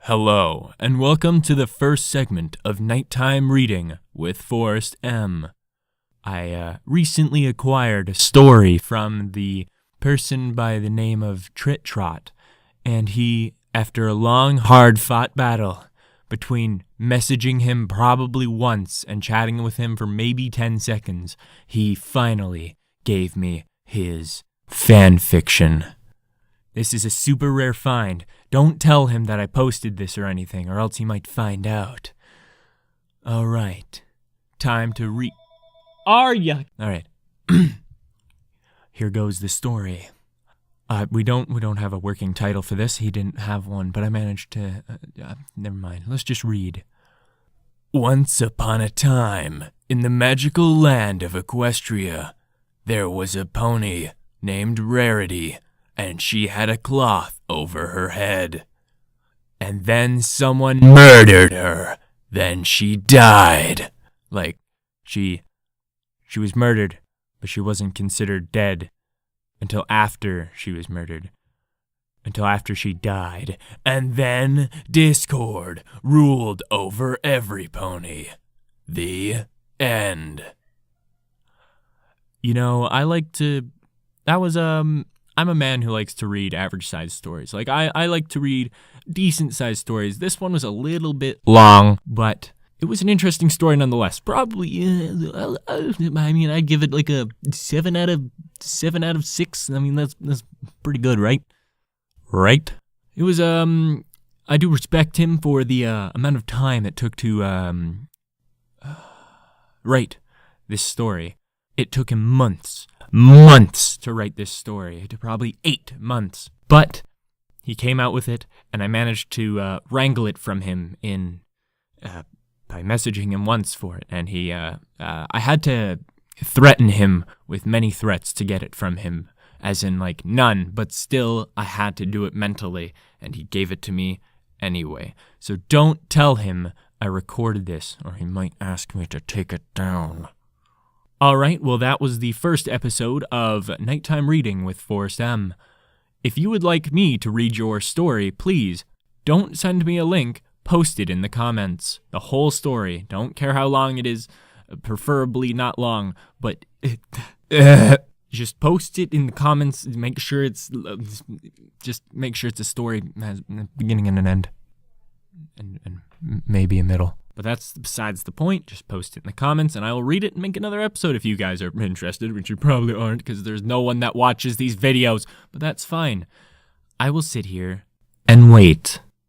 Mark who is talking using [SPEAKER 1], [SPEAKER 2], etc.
[SPEAKER 1] Hello, and welcome to the first segment of Nighttime Reading with Forrest M. I recently acquired a story from the person by the name of Tritrot, and he, after a long, hard-fought battle between messaging him probably once and chatting with him for maybe 10 seconds, he finally gave me his fanfiction. This is a super rare find. Don't tell him that I posted this or anything, or else he might find out. Alright. Time to read. Are ya? Alright. Here goes the story. We don't have a working title for this. He didn't have one, but I managed to... never mind. Let's just read. Once upon a time, in the magical land of Equestria, there was a pony named Rarity, and she had a cloth over her head. And then someone murdered her. Then she died. Like, she was murdered, but she wasn't considered dead until after she was murdered. Until after she died. And then discord ruled over every pony. The end. You know, I'm a man who likes to read average-sized stories. Like, I like to read decent-sized stories. This one was a little bit long, but it was an interesting story nonetheless. Probably, I'd give it like a 7 out of 6. I mean, that's pretty good, right? Right? It was, I do respect him for the amount of time it took to, write this story. It took him months to write this story, to probably 8 months. But he came out with it, and I managed to wrangle it from him by messaging him once for it. And I had to threaten him with many threats to get it from him, as in like none, but still I had to do it mentally, and he gave it to me anyway. So don't tell him I recorded this, or he might ask me to take it down. Alright, well that was the first episode of Nighttime Reading with Forrest M. If you would like me to read your story, please don't send me a link, post it in the comments. The whole story, don't care how long it is, preferably not long, but just post it in the comments, make sure it's a story has a beginning and an end, and maybe a middle. But that's besides the point. Just post it in the comments, and I will read it and make another episode if you guys are interested, which you probably aren't, because there's no one that watches these videos. But that's fine. I will sit here and wait.